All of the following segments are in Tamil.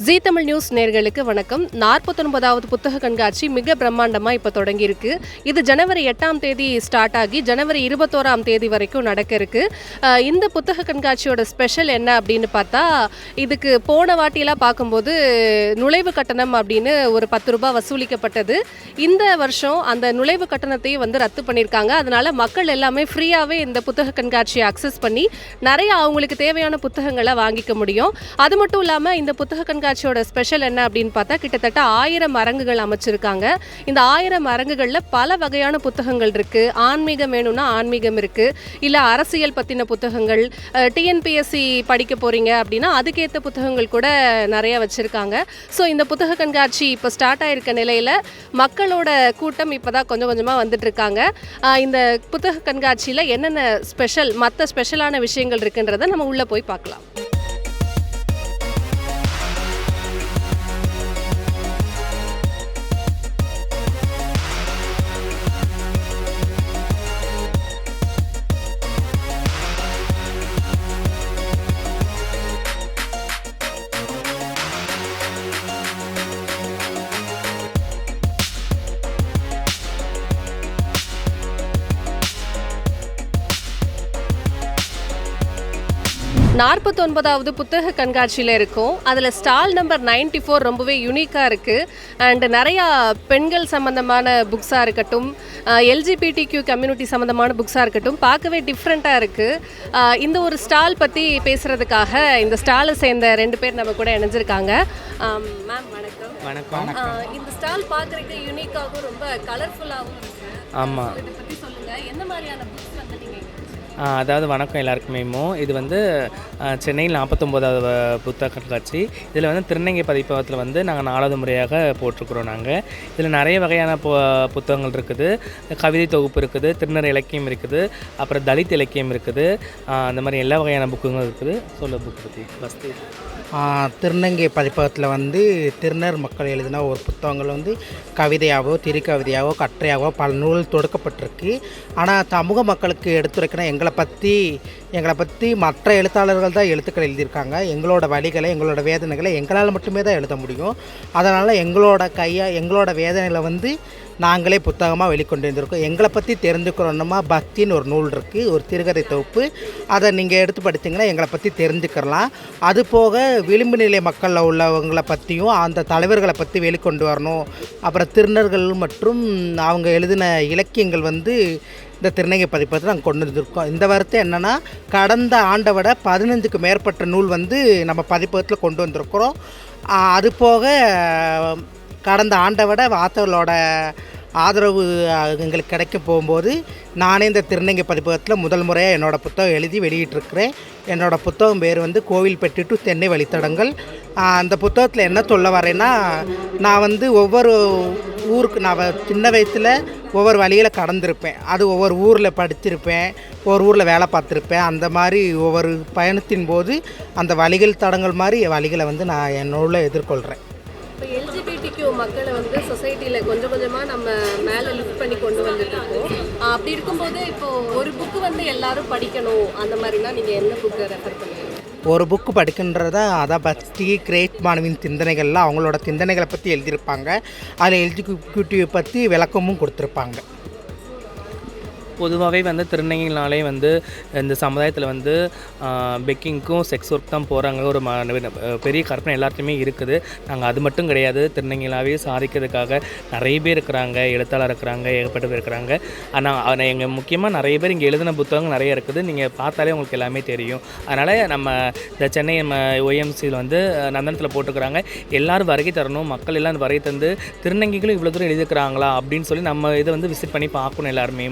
ஜீ தமிழ் நியூஸ் நேயர்களுக்கு வணக்கம். 49வது புத்தக கண்காட்சி மிக பிரம்மாண்டமாக இப்போ தொடங்கியிருக்கு. இது ஜனவரி 8ஆம் தேதி ஸ்டார்ட் ஆகி ஜனவரி 21ஆம் தேதி வரைக்கும் நடக்க இருக்கு. இந்த புத்தக கண்காட்சியோட ஸ்பெஷல் என்ன அப்படின்னு பார்த்தா, இதுக்கு போன வாட்டியெல்லாம் பார்க்கும்போது நுழைவு கட்டணம் அப்படின்னு ஒரு 10 ரூபாய் வசூலிக்கப்பட்டது. இந்த வருஷம் அந்த நுழைவு கட்டணத்தையும் ரத்து பண்ணியிருக்காங்க. அதனால மக்கள் எல்லாமே ஃப்ரீயாகவே இந்த புத்தக கண்காட்சியை அக்சஸ் பண்ணி நிறைய அவங்களுக்கு தேவையான புத்தகங்களை வாங்கிக்க முடியும். அது மட்டும் இல்லாமல் இந்த புத்தக கண்காட்சியோட ஸ்பெஷல் என்ன அப்படின்னு பார்த்தா, கிட்டத்தட்ட 1000 அரங்குகள் அமைச்சிருக்காங்க. இந்த 1000 அரங்குகளில் பல வகையான புத்தகங்கள் இருக்கு. ஆன்மீகம் வேணும்னா ஆன்மீகம் இருக்கு, இல்லை அரசியல் பற்றின புத்தகங்கள், டிஎன்பிஎஸ்சி படிக்க போறீங்க அப்படின்னா அதுக்கேற்ற புத்தகங்கள் கூட நிறைய வச்சிருக்காங்க. ஸோ இந்த புத்தக கண்காட்சி இப்போ ஸ்டார்ட் ஆயிருக்க நிலையில் மக்களோட கூட்டம் இப்போதான் கொஞ்சம் கொஞ்சமாக வந்துட்டு இருக்காங்க. இந்த புத்தக கண்காட்சியில் என்னென்ன மற்ற ஸ்பெஷலான விஷயங்கள் இருக்குன்றதை நம்ம உள்ளே போய் பார்க்கலாம். 49வது புத்தக கண்காட்சியில் இருக்கும். அதில் ஸ்டால் நம்பர் 94 ரொம்பவே யூனிக்காக இருக்குது. அண்ட் நிறையா பெண்கள் சம்மந்தமான புக்ஸாக இருக்கட்டும், எல்ஜிபிடிக்யூ கம்யூனிட்டி சம்மந்தமான புக்ஸாக இருக்கட்டும், பார்க்கவே டிஃப்ரெண்ட்டாக இருக்குது. இந்த ஒரு ஸ்டால் பற்றி பேசுகிறதுக்காக இந்த ஸ்டாலை சேர்ந்த 2 பேர் நம்ம கூட இணைஞ்சிருக்காங்க. மேம் வணக்கம். வணக்கம். இந்த ஸ்டால் பார்க்குறதுக்கு யூனிக்காகவும் ரொம்ப கலர்ஃபுல்லாகவும் இருக்குது. ஆமாம், இதை பற்றி சொல்லுங்கள். என்ன மாதிரியான புக்ஸ் நீங்கள்? அதாவது வணக்கம் எல்லாருக்குமே. இது சென்னையில் 49வது புத்தக கண்காட்சி. இதில் திருநங்கை பதிப்பகத்தில் நாங்கள் 4வது முறையாக போட்டிருக்கிறோம். நாங்கள் இதில் நிறைய வகையான புத்தகங்கள் இருக்குது. கவிதை தொகுப்பு இருக்குது, திருநர் இலக்கியம் இருக்குது, அப்புறம் தலித் இலக்கியம் இருக்குது. அந்த மாதிரி எல்லா வகையான புக்குங்களும் இருக்குது. சொல்ல புக் பற்றி ஃபஸ்ட்டு திருநங்கை பதிப்பகத்தில் திருநர் மக்கள் எழுதின ஒரு புத்தகங்கள் கவிதையாகவோ திரைக்கவிதையாகவோ கட்டுரையாகவோ பல நூல் தொடுக்கப்பட்டிருக்கு. ஆனால் சமூக மக்களுக்கு எடுத்துரைக்கணும் எங்களை பற்றி மற்ற எழுத்தாளர்கள் தான் எழுத்துக்கள் எழுதியிருக்காங்க. எங்களோட வழிகளை, எங்களோட வேதனைகளை எங்களால் மட்டுமே தான் எழுத முடியும். அதனால் எங்களோட வேதனைகளை நாங்களே புத்தகமாக வெளிக்கொண்டு வந்திருக்கோம். எங்களை பற்றி தெரிஞ்சுக்கிறோன்னா பக்தின்னு ஒரு நூல் இருக்குது, ஒரு சிறுகதை தொகுப்பு. அதை நீங்கள் எடுத்து படித்தீங்கன்னா எங்களை பற்றி தெரிஞ்சுக்கிறலாம். அது போக விளிம்பு நிலை மக்களில் உள்ளவங்களை பற்றியும் அந்த தலைவர்களை பற்றி வெளிக்கொண்டு வரணும். அப்புறம் திருநர்கள் மற்றும் அவங்க எழுதின இலக்கியங்கள் இந்த திருநங்கை பதிப்பகத்தை நாங்கள் கொண்டு வந்திருக்கோம். இந்த வருஷம் என்னென்னா, கடந்த ஆண்டை விட 15க்கு மேற்பட்ட நூல் நம்ம பதிப்பகத்தில் கொண்டு வந்திருக்கிறோம். அது போக கடந்த ஆண்டை விட வாசகர்களோட ஆதரவு எங்களுக்கு கிடைக்க போகும்போது நானே இந்த திருநங்கை பதிப்பகத்தில் முதல் முறையாக என்னோடய புத்தகம் எழுதி வெளியிட்டிருக்கிறேன். என்னோடய புத்தகம் பேர் கோவில்பட்டி டு சென்னை வழித்தடங்கள். அந்த புத்தகத்தில் என்ன சொல்ல வரேன்னா, நான் ஒவ்வொரு ஊருக்கு நான் சின்ன வயசில் ஒவ்வொரு வழியில் கடந்திருப்பேன். அது ஒவ்வொரு ஊரில் படிச்சிருப்பேன், ஒவ்வொரு ஊரில் வேலை பார்த்துருப்பேன். அந்த மாதிரி ஒவ்வொரு பயணத்தின் போது அந்த வழிகள் தடங்கள் மாதிரி வழிகளை நான் என்னோட எதிர்கொள்கிறேன். இப்போ எல்ஜிபிடிக்யூ மக்களை சொசைட்டியில் கொஞ்சம் கொஞ்சமாக நம்ம மேலே லிஃப்ட் பண்ணி கொண்டு வந்துட்டு இருக்கோம். அப்படி இருக்கும்போது இப்போது ஒரு புக்கு எல்லாரும் படிக்கணும் அந்த மாதிரினா நீங்கள் என்ன புக்கை ரெஃபர் பண்ணுவீங்க? ஒரு புக்கு படிக்கின்றத அதை பற்றி கிரேட் மாணவின் சிந்தனைகள்லாம் அவங்களோட சிந்தனைகளை பற்றி எழுதியிருப்பாங்க. அதில் எல்ஜிபிடிக்யூ பற்றி விளக்கமும் கொடுத்துருப்பாங்க. பொதுவாகவே திருநங்கைகளாலே இந்த சமுதாயத்தில் பெக்கிங்க்கும் செக்ஸ் ஒர்க் தான் போகிறாங்க. ஒரு பெரிய கற்பனை எல்லாத்துலேயுமே இருக்குது. நாங்கள் அது மட்டும் கிடையாது, திருநங்கைகளாகவே சாதிக்கிறதுக்காக நிறைய பேர் இருக்கிறாங்க, எழுத்தாளர் இருக்கிறாங்க, ஏகப்பட்ட பேர் இருக்கிறாங்க. ஆனால் எங்கள் முக்கியமாக நிறைய பேர் இங்கே எழுதின புத்தகங்கள் நிறைய இருக்குது. நீங்கள் பார்த்தாலே உங்களுக்கு எல்லாமே தெரியும். அதனால் நம்ம இந்த சென்னை ஒய்எம்சியில் நந்தனத்தில் போட்டுக்கிறாங்க. எல்லோரும் வருகை தரணும், மக்கள் எல்லாம் வருகை தந்து திருநங்கைகளும் இவ்வளோ தூரம் எழுதிக்கிறாங்களா அப்படின்னு சொல்லி நம்ம இதை விசிட் பண்ணி பார்க்கணும். எல்லாருமே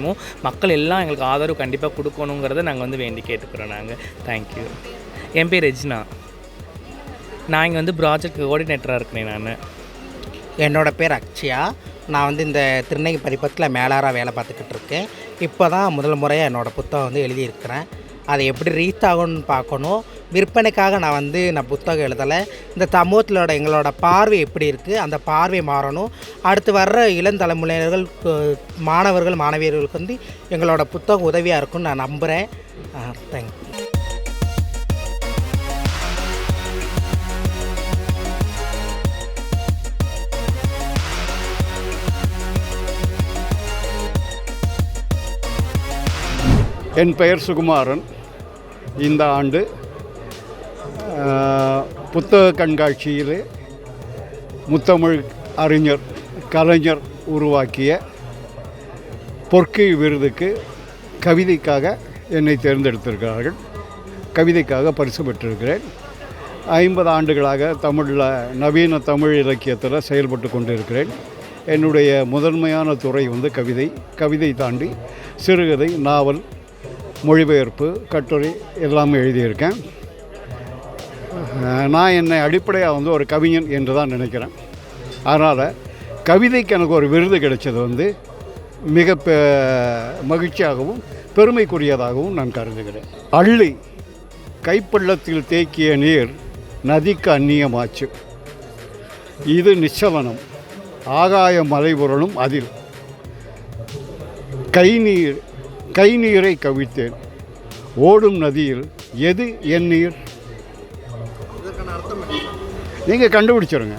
மக்கள் எல்லாம் எங்களுக்கு ஆதரவு கண்டிப்பாக கொடுக்கணுங்கிறத நாங்கள் வேண்டி கேட்டுக்கிறோம். நாங்கள் தேங்க்யூ. என் பேர் ரெஜினா. நான் இங்கே ப்ராஜெக்ட் கோஆர்டினேட்டராக இருக்கிறேன். நான் என்னோடய பேர் அக்ஷயா. நான் இந்த திருநங்கை பதிப்பகத்தில் மேலாராக வேலை பார்த்துக்கிட்டு இருக்கேன். இப்போ தான் முதல் முறையாக என்னோடய புத்தகம் எழுதியிருக்கிறேன். அதை எப்படி ரீச் ஆகும்னு பார்க்கணும். விற்பனைக்காக நான் புத்தகம் எழுதலை. இந்த சமூகத்திலோட எங்களோட பார்வை எப்படி இருக்குது, அந்த பார்வை மாறணும். அடுத்து வர்ற இளந்தலைமுறையினர்கள், மாணவர்கள், மாணவியர்களுக்கு எங்களோட புத்தகம் உதவியாக இருக்கும்னு நான் நம்புகிறேன். தேங்க்யூ. என் பெயர் சுகுமாரன். இந்த ஆண்டு புத்தக கண்காட்சியில் முத்தமிழ் அறிஞர் கலைஞர் உருவாக்கிய பொற்கி விருதுக்கு கவிதைக்காக என்னை தேர்ந்தெடுத்திருக்கிறார்கள். கவிதைக்காக பரிசு பெற்றிருக்கிறேன். 50 ஆண்டுகளாக தமிழில் நவீன தமிழ் இலக்கியத்தில் செயல்பட்டு கொண்டிருக்கிறேன். என்னுடைய முதன்மையான துறை வந்து கவிதை தாண்டி சிறுகதை, நாவல், மொழிபெயர்ப்பு, கட்டுரை எல்லாமே எழுதியிருக்கேன். நான் என்னை அடிப்படையாக வந்து ஒரு கவிஞன் என்று தான் நினைக்கிறேன். அதனால் கவிதைக்கு எனக்கு ஒரு விருது கிடைச்சது வந்து மிக மகிழ்ச்சியாகவும் பெருமைக்குரியதாகவும் நான் கருதுகிறேன். அள்ளி கைப்பள்ளத்தில் தேக்கிய நீர் நதிக்கு அந்நியமாச்சு, இது நிச்சலனம், ஆகாய மலைபுரளும் அதில் கை நீரை கவிழ்த்தேன், ஓடும் நதியில் எது என் நீர்? நீங்கள் கண்டுபிடிச்சிருங்க.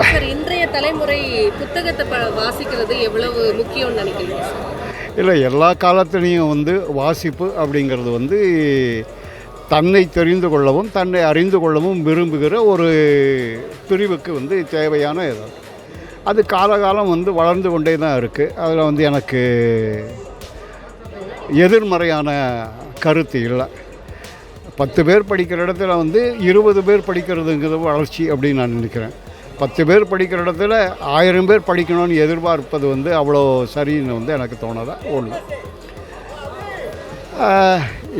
சார், இன்றைய தலைமுறை புத்தகத்தை வாசிக்கிறது எவ்வளவு முக்கியம்னு நினைக்கிறீங்க? இல்லை, எல்லா காலத்துலேயும் வந்து வாசிப்பு அப்படிங்கிறது வந்து தன்னை தெரிந்து கொள்ளவும் தன்னை அறிந்து கொள்ளவும் விரும்புகிற ஒரு பிரிவுக்கு வந்து தேவையான இது. அது காலகாலம் வந்து வளர்ந்து கொண்டே தான் இருக்குது. அதில் வந்து எனக்கு எதிர்மறையான கருத்து இல்லை. 10 பேர் படிக்கிற இடத்துல வந்து 20 பேர் படிக்கிறதுங்கிறது வளர்ச்சி அப்படின்னு நான் நினைக்கிறேன். 10 பேர் படிக்கிற இடத்துல 1000 பேர் படிக்கணும்னு எதிர்பார்ப்பது வந்து அவ்வளோ சரின்னு வந்து எனக்கு தோணலை. ஒன்று,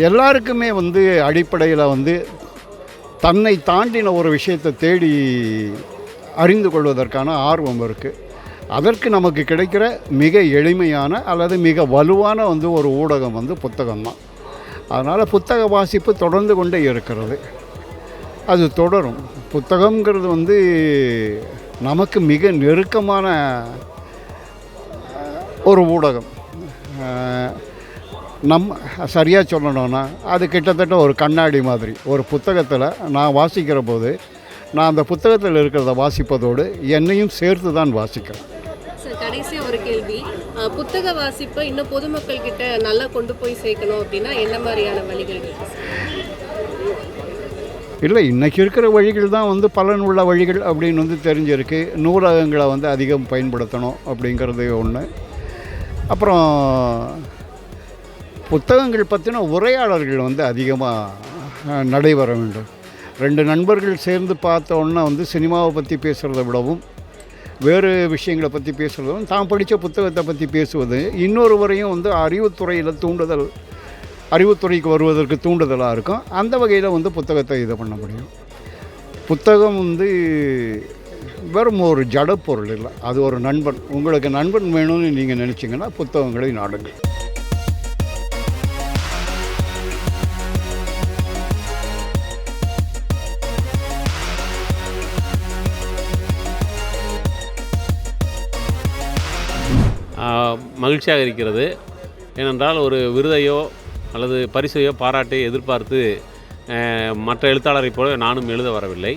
எல்லாருக்குமே வந்து அடிப்படையில் வந்து தன்னை தாண்டின ஒரு விஷயத்தை தேடி அறிந்து கொள்வதற்கான ஆர்வம் இருக்குது. அதற்கு நமக்கு கிடைக்கிற மிக எளிமையான அல்லது மிக வலுவான வந்து ஒரு ஊடகம் வந்து புத்தகம்தான். அதனால் புத்தக வாசிப்பு தொடர்ந்து கொண்டே இருக்கிறது, அது தொடரும். புத்தகங்கிறது வந்து நமக்கு மிக நெருக்கமான ஒரு ஊடகம். சரியாக சொல்லணும்னா அது கிட்டத்தட்ட ஒரு கண்ணாடி மாதிரி. ஒரு புத்தகத்தில் நான் வாசிக்கிற போது நான் அந்த புத்தகத்தில் இருக்கிறத வாசிப்பதோடு என்னையும் சேர்த்து தான் வாசிக்கிறேன். சார், கடைசியாக ஒரு கேள்வி. புத்தக வாசிப்பை இன்னும் பொதுமக்கள் கிட்ட நல்லா கொண்டு போய் சேர்க்கணும் அப்படின்னா என்ன மாதிரியான வழிகள் இருக்கு? இல்லை, இன்றைக்கி இருக்கிற வழிகள் தான் வந்து பலனுள்ள வழிகள் அப்படின்னு வந்து தெரிஞ்சிருக்கு. நூலகங்களை வந்து அதிகம் பயன்படுத்தணும் அப்படிங்கிறது ஒன்று. அப்புறம் புத்தகங்கள் பற்றின உரையாடல்கள் வந்து அதிகமாக நடைபெற வேண்டும். 2 நண்பர்கள் சேர்ந்து பார்த்தோன்னா வந்து சினிமாவை பற்றி பேசுகிறத விடவும் வேறு விஷயங்களை பற்றி பேசுகிறதும் தான் படித்த புத்தகத்தை பற்றி பேசுவது இன்னொருவரையும் வந்து அறிவுத்துறைக்கு வருவதற்கு தூண்டுதலாக இருக்கும். அந்த வகையில் வந்து புத்தகத்தை இது பண்ண முடியும். புத்தகம் வந்து வெறும் ஒரு ஜட பொருள் இல்லை, அது ஒரு நண்பன். உங்களுக்கு நண்பன் வேணும்னு நீங்கள் நினச்சிங்கன்னா புத்தகங்களை நாடுங்கள். மகிழ்ச்சியாக இருக்கிறது. ஏனென்றால் ஒரு விருதையோ அல்லது பரிசையோ பாராட்டையோ எதிர்பார்த்து மற்ற எழுத்தாளரைப் போல நானும் எழுத வரவில்லை.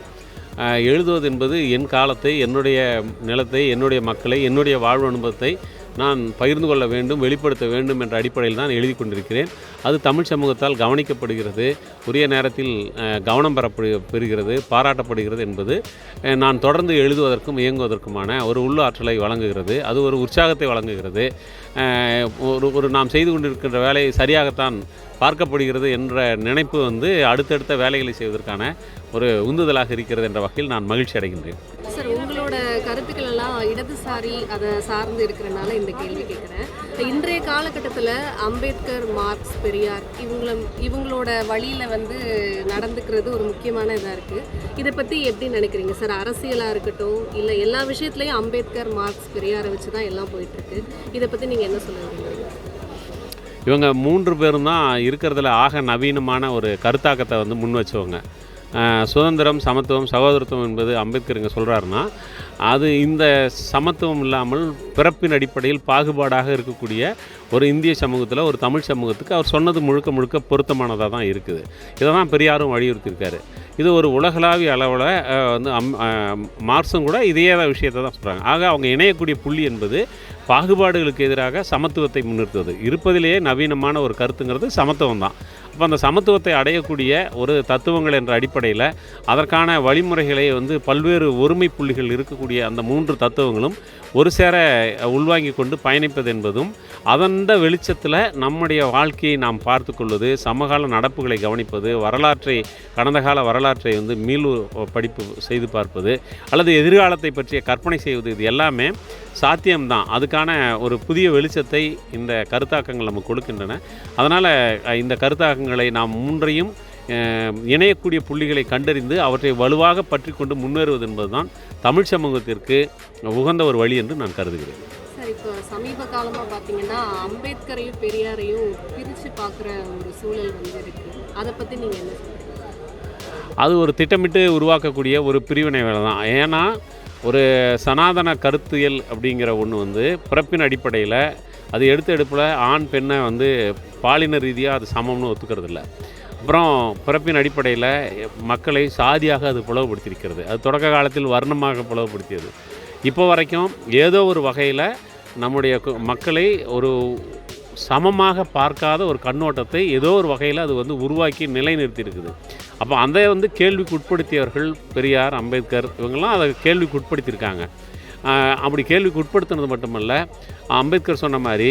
எழுதுவது என்பது என் காலத்தை, என்னுடைய நிலத்தை, என்னுடைய மக்களை, என்னுடைய வாழ்வு அனுபவத்தை நான் பகிர்ந்து கொள்ள வேண்டும், வெளிப்படுத்த வேண்டும் என்ற அடிப்படையில் தான் எழுதி கொண்டிருக்கிறேன். அது தமிழ் சமூகத்தால் கவனிக்கப்படுகிறது, உரிய நேரத்தில் கவனம் பெறுகிறது, பாராட்டப்படுகிறது என்பது நான் தொடர்ந்து எழுதுவதற்கும் இயங்குவதற்குமான ஒரு உள்ளாற்றலை வழங்குகிறது. அது ஒரு உற்சாகத்தை வழங்குகிறது. ஒரு நாம் செய்து கொண்டிருக்கின்ற வேலை சரியாகத்தான் பார்க்கப்படுகிறது என்ற நினைப்பு வந்து அடுத்தடுத்த வேலைகளை செய்வதற்கான ஒரு உந்துதலாக இருக்கிறது என்ற வகையில் நான் மகிழ்ச்சி அடைகின்றேன். சார், உங்களோட கருத்துக்கள் எல்லாம் இடதுசாரி அதை சார்ந்து இருக்கிறனால இந்த கேள்வி கேட்குறேன். இன்றைய காலகட்டத்தில் அம்பேத்கர், மார்க்ஸ், பெரியார் இவங்களோட வழியில் வந்து நடந்துக்கிறது ஒரு முக்கியமான இதாக இருக்குது. இதை பற்றி எப்படி நினைக்கிறீங்க சார்? அரசியலாக இருக்கட்டும், இல்லை எல்லா விஷயத்துலையும் அம்பேத்கர், மார்க்ஸ், பெரியாரை வச்சு தான் எல்லாம் போயிட்டுருக்கு. இதை பற்றி நீங்கள் என்ன சொல்லுவீங்க? இவங்க 3 பேரும் தான் இருக்கிறதுல ஆக நவீனமான ஒரு கருத்தாக்கத்தை வந்து முன் வச்சவங்க. சுதந்திரம், சமத்துவம், சகோதரத்துவம் என்பது அம்பேத்கர் இங்கே சொல்கிறாருன்னா, அது இந்த சமத்துவம் இல்லாமல் பிறப்பின் அடிப்படையில் பாகுபாடாக இருக்கக்கூடிய ஒரு இந்திய சமூகத்தில் ஒரு தமிழ் சமூகத்துக்கு அவர் சொன்னது முழுக்க முழுக்க பொருத்தமானதாக தான் இருக்குது. இதை தான் பெரியாரும் வலியுறுத்தியிருக்காரு. இது ஒரு உலகளாவிய அளவில் வந்து மார்க்ஸும் கூட இதே விஷயத்தை தான் சொல்கிறாங்க. ஆக அவங்க இணையக்கூடிய புள்ளி என்பது பாகுபாடுகளுக்கு எதிராக சமத்துவத்தை முன்னிறுத்துவது. இருப்பதிலேயே நவீனமான ஒரு கருத்துங்கிறது சமத்துவம் தான். அப்போ அந்த சமத்துவத்தை அடையக்கூடிய ஒரு தத்துவங்கள் என்ற அடிப்படையில் அதற்கான வழிமுறைகளை வந்து பல்வேறு ஒருமை புள்ளிகள் இருக்கக்கூடிய அந்த 3 தத்துவங்களும் ஒரு சேர உள்வாங்கி கொண்டு பயணிப்பது என்பதும் அதந்த வெளிச்சத்தில் நம்முடைய வாழ்க்கையை நாம் பார்த்து கொள்வது, சமகால நடப்புகளை கவனிப்பது, கடந்த கால வரலாற்றை வந்து படிப்பு செய்து பார்ப்பது அல்லது எதிர்காலத்தை பற்றிய கற்பனை செய்வது, இது எல்லாமே சாத்தியம்தான். அதுக்கான ஒரு புதிய வெளிச்சத்தை இந்த கருத்தாக்கங்கள் நமக்கு கொடுக்கின்றன. அதனால் இந்த கருத்தாக்கங்களை நாம் 3ஐயும் இணையக்கூடிய புள்ளிகளை கண்டறிந்து அவற்றை வலுவாக பற்றி கொண்டு முன்னேறுவது என்பதுதான் தமிழ் சமூகத்திற்கு உகந்த ஒரு வழி என்று நான் கருதுகிறேன். சார், இப்போ சமீப காலமாக பார்த்தீங்கன்னா அம்பேத்கரையும் பெரியாரையும் பிரித்து பார்க்குற ஒரு சூழல் வந்து இருக்குது. அதை பற்றி நீங்கள் என்ன சொல்றீங்க? அது ஒரு திட்டமிட்டு உருவாக்கக்கூடிய ஒரு பிரிவினை வேலை தான். ஏன்னா ஒரு சனாதன கருத்தியல் அப்படிங்கிற ஒன்று வந்து பிறப்பின் அடிப்படையில் அது எடுப்பில் ஆண் பெண்ணை வந்து பாலின ரீதியாக அது சமம்னு ஒத்துக்கிறதில்ல. அப்புறம் பிறப்பின் அடிப்படையில் மக்களை சாதியாக அது பிளவுபடுத்தியிருக்கிறது. அது தொடக்க காலத்தில் வர்ணமாக பிளவுபடுத்தியது. இப்போ வரைக்கும் ஏதோ ஒரு வகையில் நம்முடைய மக்களை ஒரு சமமாக பார்க்காத ஒரு கண்ணோட்டத்தை ஏதோ ஒரு வகையில் அது வந்து உருவாக்கி நிலைநிறுத்தியிருக்குது. அப்போ அதை வந்து கேள்விக்கு உட்படுத்தியவர்கள் பெரியார், அம்பேத்கர், இவங்கெல்லாம் அதை கேள்விக்கு உட்படுத்தியிருக்காங்க. அப்படி கேள்விக்கு உட்படுத்தினது மட்டுமல்ல, அம்பேத்கர் சொன்ன மாதிரி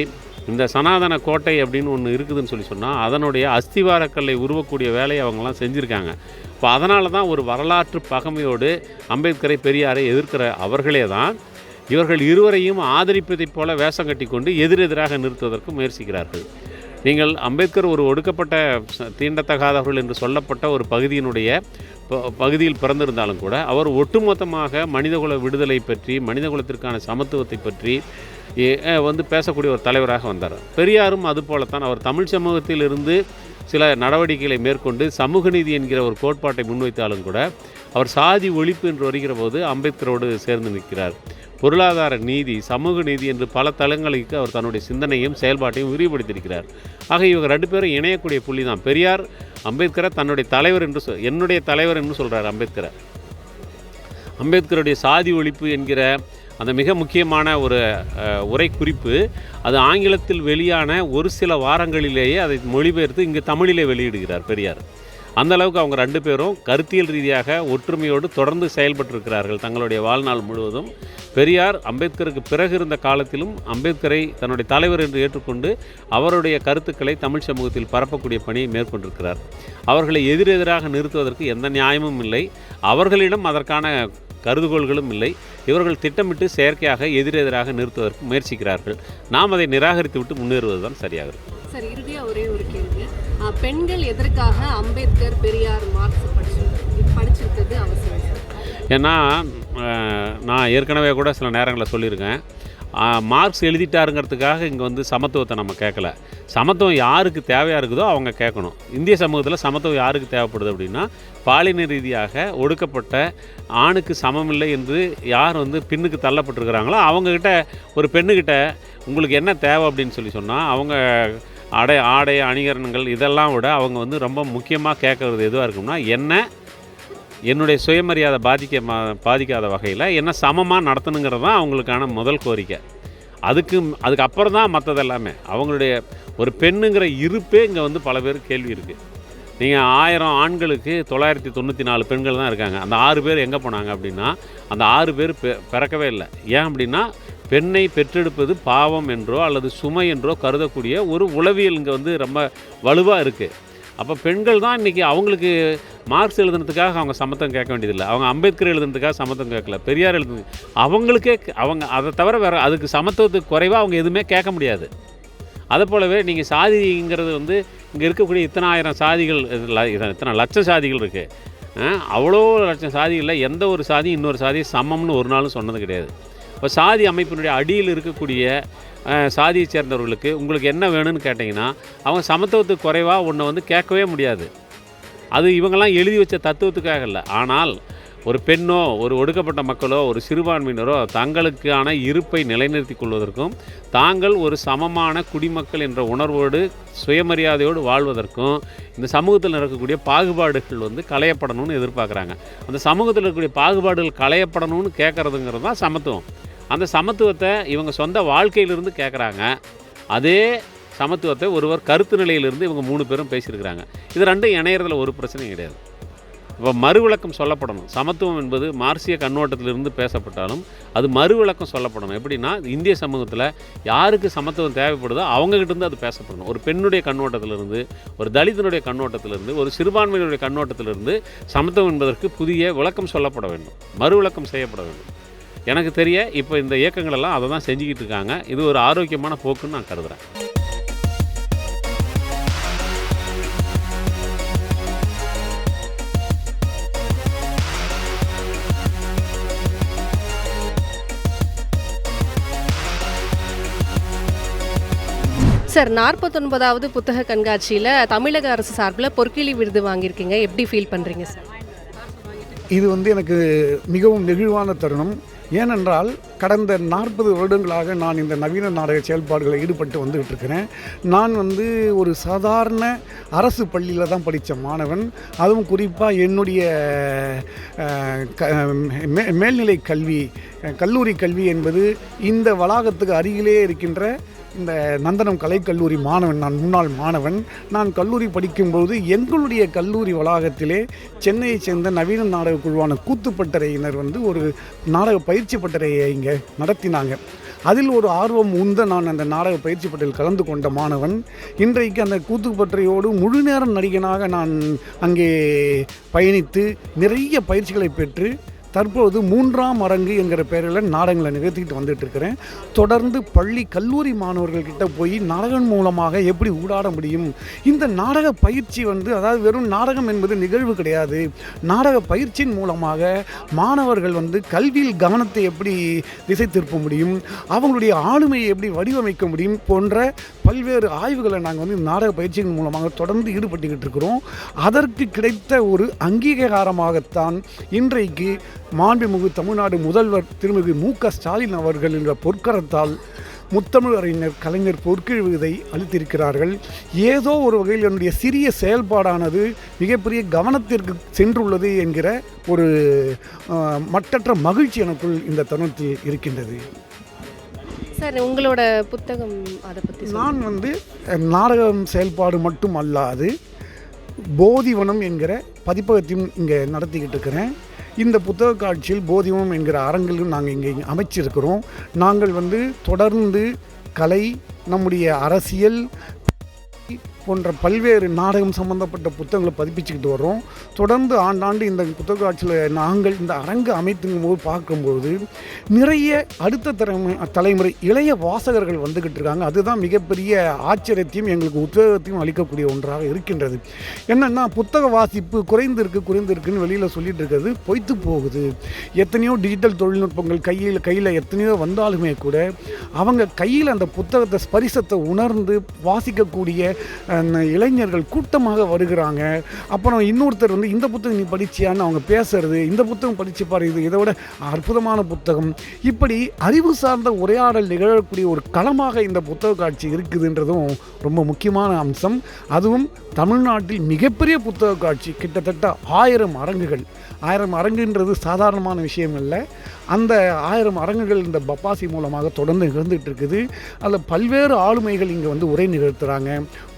இந்த சனாதன கோட்டை அப்படின்னு ஒன்று இருக்குதுன்னு சொன்னால் அதனுடைய அஸ்திவாரக்கல்லை உருவக்கூடிய வேலையை அவங்கெல்லாம் செஞ்சுருக்காங்க. இப்போ அதனால தான் ஒரு வரலாற்று பகைமையோடு அம்பேத்கரை, பெரியாரை எதிர்க்கிற அவர்களே தான் இவர்கள் இருவரையும் ஆதரிப்பதைப் போல வேஷம் கட்டி கொண்டு எதிரெதிராக நிறுத்துவதற்கு முயற்சிக்கிறார்கள். நீங்கள் அம்பேத்கர் ஒரு ஒடுக்கப்பட்ட தீண்டத்தகாதவர்கள் என்று சொல்லப்பட்ட ஒரு பகுதியில் பிறந்திருந்தாலும் கூட அவர் ஒட்டுமொத்தமாக மனிதகுல விடுதலை பற்றி, மனிதகுலத்திற்கான சமத்துவத்தை பற்றி வந்து பேசக்கூடிய ஒரு தலைவராக வந்தார். பெரியாரும் அதுபோலத்தான். அவர் தமிழ் சமூகத்தில் இருந்து சில நடவடிக்கைகளை மேற்கொண்டு சமூக நீதி என்கிற ஒரு கோட்பாட்டை முன்வைத்தாலும் கூட அவர் சாதி ஒழிப்பு என்று வருகிற போது அம்பேத்கரோடு சேர்ந்து நிற்கிறார். பொருளாதார நீதி, சமூக நீதி என்று பல தளங்களுக்கு அவர் தன்னுடைய சிந்தனையும் செயல்பாட்டையும் விரிவுபடுத்தியிருக்கிறார். ஆக இவங்க 2 பேரும் இணையக்கூடிய புள்ளி தான். பெரியார் அம்பேத்கரை தன்னுடைய தலைவர் என்று என்னுடைய தலைவர் என்று சொல்கிறார் அம்பேத்கரை. அம்பேத்கருடைய சாதி ஒழிப்பு என்கிற அந்த மிக முக்கியமான ஒரு உரை குறிப்பு அது ஆங்கிலத்தில் வெளியான ஒரு சில வாரங்களிலேயே அதை மொழிபெயர்த்து இங்கு தமிழிலே வெளியிடுகிறார் பெரியார். அந்த அளவுக்கு அவங்க 2 பேரும் கருத்தியல் ரீதியாக ஒற்றுமையோடு தொடர்ந்து செயல்பட்டிருக்கிறார்கள் தங்களுடைய வாழ்நாள் முழுவதும். பெரியார் அம்பேத்கருக்கு பிறகு இருந்த காலத்திலும் அம்பேத்கரை தன்னுடைய தலைவர் என்று ஏற்றுக்கொண்டு அவருடைய கருத்துக்களை தமிழ் சமூகத்தில் பரப்பக்கூடிய பணியை மேற்கொண்டிருக்கிறார். அவர்களை எதிரெதிராக நிறுத்துவதற்கு எந்த நியாயமும் இல்லை. அவர்களிடம் அதற்கான கருதுகோள்களும் இல்லை. இவர்கள் திட்டமிட்டு செயற்கையாக எதிரெதிராக நிறுத்துவதற்கு முயற்சிக்கிறார்கள். நாம் அதை நிராகரித்து விட்டு முன்னேறுவது தான் சரியாக இருக்கும். சார், இறுதியாக ஒரே ஒரு கேள்வி. பெண்கள் எதற்காக அம்பேத்கர், பெரியார், மார்க்ஸ் படிச்சிருக்கிறது அவசியம்? ஏன்னா நான் ஏற்கனவே கூட சில நேரங்களில் சொல்லியிருக்கேன், மார்க்ஸ் எழுதிட்டாருங்கிறதுக்காக இங்கே வந்து சமத்துவத்தை நம்ம கேட்கல. சமத்துவம் யாருக்கு தேவையாக இருக்குதோ அவங்க கேட்கணும். இந்திய சமூகத்தில் சமத்துவம் யாருக்கு தேவைப்படுது அப்படின்னா, பாலின ரீதியாக ஒடுக்கப்பட்ட ஆணுக்கு சமமில்லை என்று யார் வந்து பின்னுக்கு தள்ளப்பட்டிருக்கிறாங்களோ அவங்கக்கிட்ட, ஒரு பெண்ணுக்கிட்ட உங்களுக்கு என்ன தேவை அப்படின்னு சொன்னால் அவங்க ஆடை அணிகரணங்கள் இதெல்லாம் விட அவங்க வந்து ரொம்ப முக்கியமாக கேட்குறது எதுவாக இருக்கும்னா, என்னுடைய சுயமரியாதை பாதிக்காத வகையில் என்ன சமமாக நடத்தணுங்கிறது தான் அவங்களுக்கான முதல் கோரிக்கை. அதுக்கப்புறம் தான் மற்றதெல்லாமே. அவங்களுடைய ஒரு பெண்ணுங்கிற இருப்பே இங்கே வந்து பல பேர் கேள்வி இருக்குது. நீங்கள் 1000 ஆண்களுக்கு 994 பெண்கள் தான் இருக்காங்க. அந்த 6 பேர் எங்கே போனாங்க அப்படின்னா, அந்த 6 பேர் பிறக்கவே இல்லை. ஏன் அப்படின்னா, பெண்ணை பெற்றெடுப்பது பாவம் என்றோ அல்லது சுமை என்றோ கருதக்கூடிய ஒரு உளவியல் இங்கே வந்து ரொம்ப வலுவாக இருக்குது. அப்போ பெண்கள் தான் இன்றைக்கி அவங்களுக்கு மார்க்ஸ் எழுதுனதுக்காக அவங்க சமத்துவம் கேட்க வேண்டியதில்லை. அவங்க அம்பேத்கர் எழுதுனதுக்காக சமத்துவம் கேட்கல, பெரியார் எழுதுனது அவங்களுக்கே அவங்க அதை தவிர வேறு அதுக்கு சமத்துவத்துக்கு குறைவாக அவங்க எதுவுமே கேட்க முடியாது. அதை போலவே நீங்கள் சாதிங்கிறது வந்து இங்கே இருக்கக்கூடிய இத்தனை ஆயிரம் சாதிகள், இத்தனை லட்சம் சாதிகள் இருக்குது. அவ்வளோ லட்சம் சாதிகளில் எந்த ஒரு சாதி இன்னொரு சாதி சமம்னு ஒரு நாளும் சொன்னது கிடையாது. இப்போ சாதி அமைப்பினுடைய அடியில் இருக்கக்கூடிய சாதியை சேர்ந்தவர்களுக்கு உங்களுக்கு என்ன வேணும்னு கேட்டிங்கன்னா அவங்க சமத்துவத்துக்கு குறைவாக ஒன்றை வந்து கேட்கவே முடியாது. அது இவங்கெல்லாம் எழுதி வச்ச தத்துவத்துக்காக இல்லை. ஆனால் ஒரு பெண்ணோ ஒரு ஒடுக்கப்பட்ட மக்களோ ஒரு சிறுபான்மையினரோ தங்களுக்கான இருப்பை நிலைநிறுத்திக் கொள்வதற்கும் தாங்கள் ஒரு சமமான குடிமக்கள் என்ற உணர்வோடு சுயமரியாதையோடு வாழ்வதற்கும் இந்த சமூகத்தில் நடக்கக்கூடிய பாகுபாடுகள் வந்து களையப்படணும்னு எதிர்பார்க்குறாங்க. அந்த சமூகத்தில் இருக்கக்கூடிய பாகுபாடுகள் களையப்படணும்னு கேட்குறதுங்கிறது தான் சமத்துவம். அந்த சமத்துவத்தை இவங்க சொந்த வாழ்க்கையிலிருந்து கேட்குறாங்க. அதே சமத்துவத்தை ஒருவர் கருத்து நிலையிலிருந்து இவங்க 3 பேரும் பேசியிருக்கிறாங்க. இது ரெண்டும் இணையறதுல ஒரு பிரச்சனையும் கிடையாது. இப்போ மறுவிளக்கம் சொல்லப்படணும். சமத்துவம் என்பது மார்க்சிய கண்ணோட்டத்திலிருந்து பேசப்பட்டாலும் அது மறுவிளக்கம் சொல்லப்படணும். எப்படின்னா, இந்திய சமூகத்தில் யாருக்கு சமத்துவம் தேவைப்படுதோ அவங்ககிட்டருந்து அது பேசப்படணும். ஒரு பெண்ணுடைய கண்ணோட்டத்திலிருந்து, ஒரு தலிதனுடைய கண்ணோட்டத்திலிருந்து, ஒரு சிறுபான்மையினுடைய கண்ணோட்டத்திலிருந்து சமத்துவம் என்பதற்கு புதிய விளக்கம் சொல்லப்பட வேண்டும், மறுவிளக்கம் செய்யப்பட வேண்டும். எனக்கு தெரிய இப்போ இந்த இயக்கங்களெல்லாம் அதை தான் செஞ்சுக்கிட்டு இருக்காங்க. இது ஒரு ஆரோக்கியமான போக்குன்னு நான் கருதுகிறேன். சார், 49வது புத்தக கண்காட்சியில் தமிழக அரசு சார்பில் பொற்கிளி விருது வாங்கியிருக்கீங்க. எப்படி ஃபீல் பண்ணுறீங்க சார்? இது எனக்கு மிகவும் நெகிழ்வான தருணம். ஏனென்றால் கடந்த 40 வருடங்களாக நான் இந்த நவீன நாடக செயல்பாடுகளில் ஈடுபட்டு வந்துகிட்டு இருக்கிறேன். நான் ஒரு சாதாரண அரசு பள்ளியில் தான் படித்த மாணவன். அதுவும் குறிப்பாக என்னுடைய மேல்நிலை கல்வி, கல்லூரி கல்வி என்பது இந்த வளாகத்துக்கு அருகிலே இருக்கின்ற இந்த நந்தனம் கலைக்கல்லூரி மாணவன். நான் முன்னாள் மாணவன். நான் கல்லூரி படிக்கும்போது எங்களுடைய கல்லூரி வளாகத்திலே சென்னையைச் சேர்ந்த நவீன நாடக குழுவான கூத்துப்பட்டறையினர் ஒரு நாடக பயிற்சி பட்டறையை இங்கே நடத்தினாங்க. அதில் ஒரு ஆர்வம் உந்த நான் அந்த நாடக பயிற்சி பட்டறையில் கலந்து கொண்ட மாணவன். இன்றைக்கு அந்த கூத்துப்பட்டறையோடு முழு நேர நடிகனாக நான் அங்கே பயணித்து நிறைய பயிற்சிகளை பெற்று தற்போது 3ஆம் அரங்கு என்கிற பெயரில் நாடகங்களை நிகழ்த்திக்கிட்டு வந்துட்டு இருக்கிறேன். தொடர்ந்து பள்ளி கல்லூரி மாணவர்கள்கிட்ட போய் நாடகம் மூலமாக எப்படி ஊடாட முடியும், இந்த நாடக பயிற்சி அதாவது வெறும் நாடகம் என்பது நிகழ்வு கிடையாது, நாடக பயிற்சியின் மூலமாக மாணவர்கள் கல்வியில் கவனத்தை எப்படி திசை திருப்ப முடியும், அவங்களுடைய ஆளுமையை எப்படி வடிவமைக்க முடியும் போன்ற பல்வேறு ஆய்வுகளை நாங்கள் நாடக பயிற்சியின் மூலமாக தொடர்ந்து ஈடுபட்டுக்கிட்டு இருக்கிறோம். அதற்கு கிடைத்த ஒரு அங்கீகாரமாகத்தான் இன்றைக்கு மாண்புமிகு தமிழ்நாடு முதல்வர் திருமிகு மு.க. ஸ்டாலின் அவர்கள் என்ற பொற்கரத்தால் முத்தமிழ் அறிஞர் கலைஞர் பொற்கிழி விருதை அளித்திருக்கிறார்கள். ஏதோ ஒரு வகையில் என்னுடைய சிறிய செயல்பாடானது மிகப்பெரிய கவனத்திற்கு சென்றுள்ளது என்கிற ஒரு மட்டற்ற மகிழ்ச்சி எனக்குள் இந்த தருணத்தில் இருக்கின்றது. சார், உங்களோட புத்தகம் அதை பற்றி நான் நாடகம் செயல்பாடு மட்டும் அல்லாது போதிவனம் என்கிற பதிப்பகத்தையும் இங்கே நடத்திக்கிட்டு இருக்கிறேன். இந்த புத்தக காட்சியில் போதிவனம் என்கிற அரங்கிலும் நாங்கள் இங்கே அமைச்சிருக்கிறோம். நாங்கள் தொடர்ந்து கலை, நம்முடைய அரசியல் போன்ற பல்வேறு நாடகம் சம்பந்தப்பட்ட புத்தகங்களை பதிப்பிச்சுக்கிட்டு வர்றோம். தொடர்ந்து ஆண்டாண்டு இந்த புத்தக காட்சியில் நாங்கள் இந்த அரங்கு அமைத்தும் போது பார்க்கும்போது நிறைய அடுத்த தலைமுறை இளைய வாசகர்கள் வந்துக்கிட்டு இருக்காங்க. அதுதான் மிகப்பெரிய ஆச்சரியத்தையும் எங்களுக்கு உத்வேகத்தையும் அளிக்கக்கூடிய ஒன்றாக இருக்கின்றது. என்னென்னா, புத்தக வாசிப்பு குறைந்திருக்குன்னு வெளியில் சொல்லிட்டு இருக்கிறது பொய்த்து போகுது. எத்தனையோ டிஜிட்டல் தொழில்நுட்பங்கள் கையில் எத்தனையோ வந்தாலுமே கூட அவங்க கையில் அந்த புத்தகத்தை ஸ்பரிசத்தை உணர்ந்து வாசிக்கக்கூடிய இளைஞர்கள் கூட்டமாக வருகிறாங்க. அப்புறம் இன்னொருத்தர் இந்த புத்தகம் நீ படிச்சியான்னு அவங்க பேசுறது, இந்த புத்தகம் படித்து பாரு, இது இதை விட அற்புதமான புத்தகம், இப்படி அறிவு சார்ந்த உரையாடல் நிகழக்கூடிய ஒரு களமாக இந்த புத்தக காட்சி இருக்குதுன்றதும் ரொம்ப முக்கியமான அம்சம். அதுவும் தமிழ்நாட்டில் மிகப்பெரிய புத்தக காட்சி, கிட்டத்தட்ட 1000 அரங்குகள். 1000 அரங்குன்றது சாதாரணமான விஷயம் இல்லை. அந்த 1000 அரங்குகள் இந்த பப்பாசி மூலமாக தொடர்ந்து நிகழ்ந்துகிட்டு இருக்குது. அதில் பல்வேறு ஆளுமைகள் இங்கே உரை நிகழ்த்துகிறாங்க.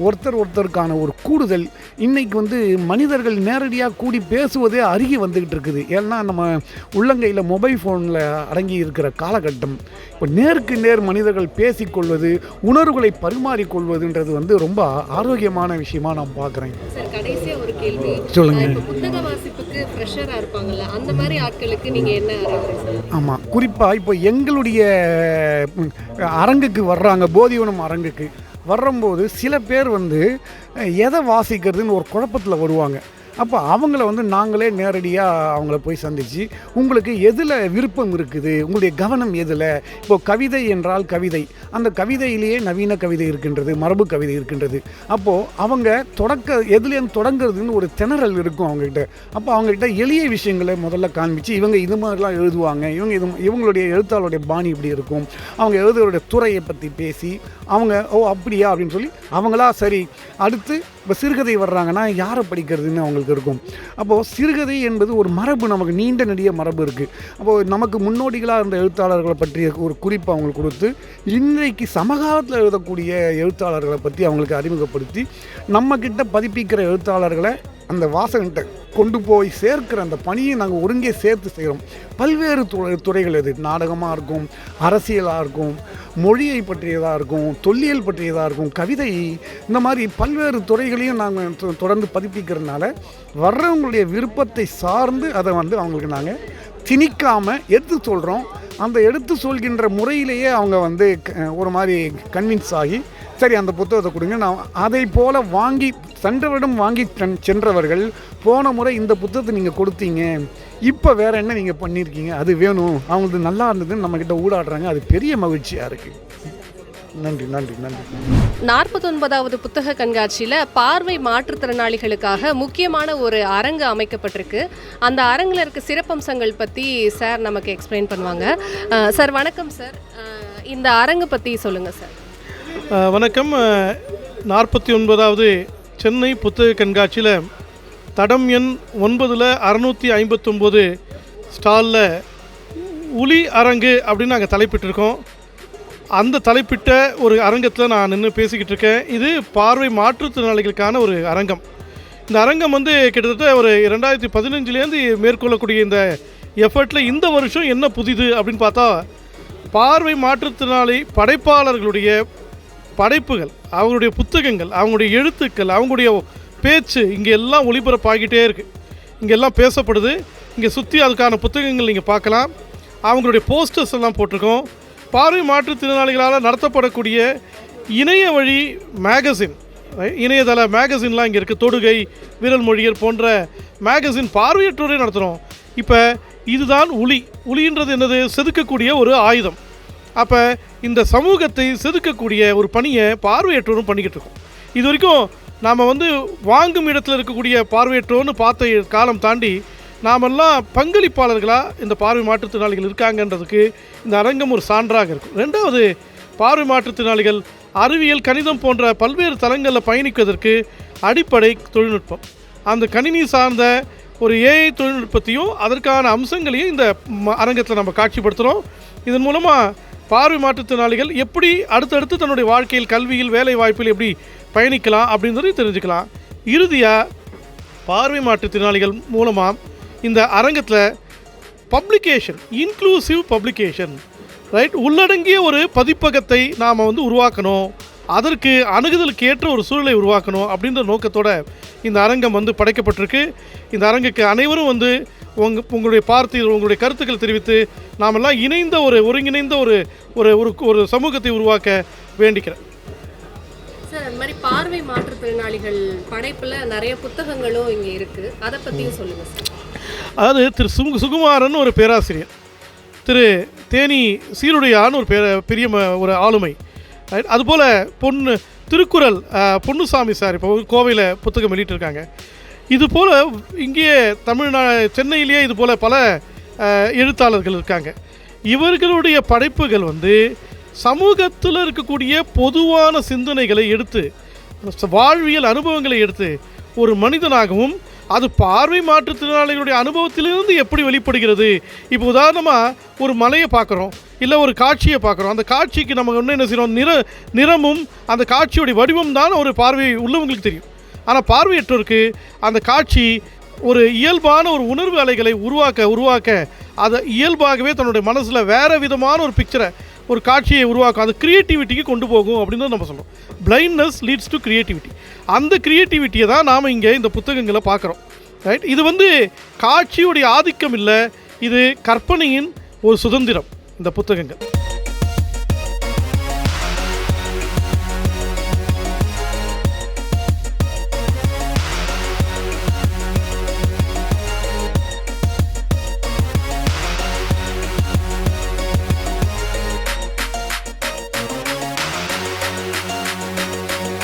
ஒருத்தருக்கான ஒரு கூடுதல். இன்றைக்கி மனிதர்கள் நேரடியாக கூடி பேசுவதே அருகி வந்துக்கிட்டு இருக்குது. ஏன்னா நம்ம உள்ளங்கையில் மொபைல் ஃபோனில் அடங்கி இருக்கிற காலகட்டம். இப்போ நேருக்கு நேர் மனிதர்கள் பேசிக்கொள்வது, உணர்வுகளை பரிமாறிக்கொள்வதுன்றது ரொம்ப ஆரோக்கியமான விஷயமா நான் பார்க்குறேன். சார், கடைசியாக ஒரு கேள்வி சொல்லுங்கள். புத்தக வாசிப்புக்கு ஃப்ரெஷராக இருப்பாங்கல்ல, அந்த மாதிரி ஆட்களுக்கு நீங்கள் என்ன அறிவுரை? ஆமாம், குறிப்பாக இப்போ எங்களுடைய அரங்குக்கு வர்றாங்க, போதிவனம் அரங்குக்கு வரும்போது சில பேர் எதை வாசிக்கிறதுன்னு ஒரு குழப்பத்தில் வருவாங்க. அப்போ அவங்கள வந்து நாங்களே நேரடியாக அவங்கள போய் சந்தித்து உங்களுக்கு எதில் விருப்பம் இருக்குது, உங்களுடைய கவனம் எதில். இப்போது கவிதை என்றால் கவிதை, அந்த கவிதையிலேயே நவீன கவிதை இருக்கின்றது, மரபு கவிதை இருக்கின்றது. அப்போது அவங்க எதுலேருந்து தொடங்குறதுன்னு ஒரு திணறல் இருக்கும் அவங்ககிட்ட. அப்போ அவங்ககிட்ட எளிய விஷயங்களை முதல்ல காண்பிச்சு இவங்க இது மாதிரிலாம் எழுதுவாங்க, இவங்களுடைய எழுத்தாளருடைய பாணி இப்படி இருக்கும், அவங்க எழுதுறோடைய துறையை பற்றி பேசி அவங்க ஓ அப்படியா அப்படின்னு சொல்லி அவங்களா சரி. அடுத்து இப்போ சிறுகதை வர்றாங்கன்னா யாரை படிக்கிறதுன்னு அவங்களுக்கு இருக்கும். அப்போது சிறுகதை என்பது ஒரு மரபு, நமக்கு நீண்ட நெடிய மரபு இருக்குது. அப்போது நமக்கு முன்னோடிகளாக இருந்த எழுத்தாளர்களை பற்றிய ஒரு குறிப்பு அவங்களுக்கு கொடுத்து இன்றைக்கு சமகாலத்தில் எழுதக்கூடிய எழுத்தாளர்களை பற்றி அவங்களுக்கு அறிமுகப்படுத்தி நம்மக்கிட்ட பதிப்பிக்கிற எழுத்தாளர்களை அந்த வாசகன்கிட்ட கொண்டு போய் சேர்க்கிற அந்த பணியை நாங்கள் ஒருங்கே சேர்த்து செய்கிறோம். பல்வேறு துறைகள் இது நாடகமாக இருக்கும், அரசியலாக இருக்கும், மொழியை பற்றியதாக இருக்கும், தொல்லியல் பற்றியதாக இருக்கும், கவிதை, இந்த மாதிரி பல்வேறு துறைகளையும் நாங்கள் தொடர்ந்து பதிப்பிக்கிறதுனால வர்றவங்களுடைய விருப்பத்தை சார்ந்து அதை வந்து அவங்களுக்கு நாங்கள் திணிக்காமல் எடுத்து சொல்கிறோம். அந்த எடுத்து சொல்கின்ற முறையிலேயே அவங்க வந்து ஒரு மாதிரி கன்வின்ஸ் ஆகி சரி அந்த புத்தகத்தை கொடுங்க, நான் அதை போல் வாங்கி சென்றவரிடம் வாங்கி சென்றவர்கள் போன முறை இந்த புத்தகத்தை நீங்கள் கொடுத்தீங்க, இப்போ வேறு என்ன நீங்கள் பண்ணியிருக்கீங்க, அது வேணும், அவங்களுக்கு நல்லா இருந்ததுன்னு நம்மக்கிட்ட ஊடாடுறாங்க. அது பெரிய மகிழ்ச்சியாக இருக்குது. நன்றி நன்றி நன்றி. 49வது புத்தக கண்காட்சியில் பார்வை மாற்றுத்திறனாளிகளுக்காக முக்கியமான ஒரு அரங்கு அமைக்கப்பட்டிருக்கு. அந்த அரங்கில் இருக்க சிறப்பம்சங்கள் பற்றி சார் நமக்கு எக்ஸ்பிளைன் பண்ணுவாங்க. சார் வணக்கம் சார், இந்த அரங்கு பற்றி சொல்லுங்கள் சார். வணக்கம். 49வது சென்னை புத்தக கண்காட்சியில் தடம் எண் 9 659 ஸ்டாலில் உளி அரங்கு அப்படின்னு நாங்கள் தலைப்பிட்டிருக்கோம். அந்த தலைப்பிட்ட ஒரு அரங்கத்தில் நான் நின்று பேசிக்கிட்டு இருக்கேன். இது பார்வை மாற்றுத்திறனாளிகளுக்கான ஒரு அரங்கம். இந்த அரங்கம் வந்து கிட்டத்தட்ட ஒரு 2015லேருந்து மேற்கொள்ளக்கூடிய இந்த எஃபர்ட்டில் இந்த வருஷம் என்ன புதிது அப்படின்னு பார்த்தா, பார்வை மாற்றுத்திறனாளி படைப்பாளர்களுடைய படைப்புகள், அவங்களுடைய புத்தகங்கள், அவங்களுடைய எழுத்துக்கள், அவங்களுடைய பேச்சு இங்கே எல்லாம் ஒளிபரப்பாகிட்டே இருக்குது. இங்கெல்லாம் பேசப்படுது. இங்கே சுற்றி அதுக்கான புத்தகங்கள் நீங்கள் பார்க்கலாம். அவங்களுடைய போஸ்டர்ஸ் எல்லாம் போட்டிருக்கோம். பார்வை மாற்றுத்திறனாளிகளால் நடத்தப்படக்கூடிய இணைய வழி மேகசின், இணையதள மேகசின்லாம் இங்கே இருக்குது. தொடுகை, விரல் மொழியர் போன்ற மேகசின் பார்வையற்றோரே நடத்துகிறோம். இப்போ இதுதான் உளின்றது என்னது? செதுக்கக்கூடிய ஒரு ஆயுதம். அப்போ இந்த சமூகத்தை செதுக்கக்கூடிய ஒரு பணியை பார்வையற்றோரும் பண்ணிக்கிட்டு இருக்கோம். இது வரைக்கும் நாம் வந்து வாங்கும் இடத்துல இருக்கக்கூடிய பார்வையற்றோன்னு பார்த்த காலம் தாண்டி நாமெல்லாம் பங்களிப்பாளர்களாக இந்த பார்வை மாற்றுத்திறனாளிகள் இருக்காங்கன்றதுக்கு இந்த அரங்கம் ஒரு சான்றாக இருக்கும். ரெண்டாவது, பார்வை மாற்றுத்திறனாளிகள் அறிவியல், கணிதம் போன்ற பல்வேறு தளங்களில் பயணிப்பதற்கு அடிப்படை தொழில்நுட்பம், அந்த கணினி சார்ந்த ஒரு ஏஐ தொழில்நுட்பத்தையும் அதற்கான அம்சங்களையும் இந்த அரங்கத்தில் நம்ம காட்சிப்படுத்துகிறோம். இதன் மூலமாக பார்வை மாற்றுத்திறனாளிகள் எப்படி அடுத்தடுத்து தன்னுடைய வாழ்க்கையில், கல்வியில், வேலை வாய்ப்பில் எப்படி பயணிக்கலாம் அப்படின்றதையும் தெரிஞ்சுக்கலாம். இறுதியாக பார்வை மாற்றுத்திறனாளிகள் மூலமாக இந்த அரங்கத்தில் பப்ளிகேஷன், இன்க்ளூசிவ் பப்ளிகேஷன், ரைட், உள்ளடங்கிய ஒரு பதிப்பகத்தை நாம் வந்து உருவாக்கணும், அதற்கு அணுகுதலுக்கு ஏற்ற ஒரு சூழலை உருவாக்கணும் அப்படின்ற நோக்கத்தோட இந்த அரங்கம் வந்து படைக்கப்பட்டிருக்கு. இந்த அரங்குக்கு அனைவரும் வந்து உங்களுடைய உங்களுடைய கருத்துக்களை தெரிவித்து நாமெல்லாம் இணைந்த ஒருங்கிணைந்த ஒரு சமூகத்தை உருவாக்க வேண்டிக்கிறேன். சார், அந்த மாதிரி பார்வை மாற்றுத்திறனாளிகள் படைப்பில் நிறைய புத்தகங்களும் இங்கே இருக்குது, அதை பற்றியும் சொல்லுங்கள் சார். அதாவது திரு சுகுமாரன் ஒரு பேராசிரியர், திரு தேனி சீருடையான்னு ஒரு பெரிய ஒரு ஆளுமை, அதுபோல் திருக்குறள் பொன்னுசாமி சார் இப்போ கோவையில் புத்தகம் வெளியிட்டிருக்காங்க. இதுபோல் இங்கே சென்னையிலேயே இதுபோல் பல எழுத்தாளர்கள் இருக்காங்க. இவர்களுடைய படைப்புகள் வந்து சமூகத்தில் இருக்கக்கூடிய பொதுவான சிந்தனைகளை எடுத்து, வாழ்வியல் அனுபவங்களை எடுத்து, ஒரு மனிதனாகவும் அது பார்வை மாற்றுத்திறனாளிகளுடைய அனுபவத்திலிருந்து எப்படி வெளிப்படுகிறது. இப்போ உதாரணமாக ஒரு மலையை பார்க்குறோம், இல்லை ஒரு காட்சியை பார்க்குறோம். அந்த காட்சிக்கு நம்ம என்ன செய்கிறோம், நிறமும் அந்த காட்சியுடைய வடிவம் தான் ஒரு பார்வை உள்ளவங்களுக்கு தெரியும். ஆனால் பார்வையற்றோருக்கு அந்த காட்சி ஒரு இயல்பான ஒரு உணர்வு அலைகளை உருவாக்க அதை இயல்பாகவே தன்னுடைய மனசில் வேறு விதமான ஒரு பிக்சரை, ஒரு காட்சியை உருவாக்கும். அது க்ரியேட்டிவிட்டிக்கு கொண்டு போகும் அப்படின்னு நம்ம சொல்லுவோம். Blindness leads to creativity. அந்த க்ரியேட்டிவிட்டியை தான் நாம் இங்கே இந்த புத்தகங்களை பார்க்குறோம், ரைட். இது வந்து காட்சியுடைய ஆதிக்கம் இல்லை, இது கற்பனையின் ஒரு சுதந்திரம் இந்த புத்தகங்கள்.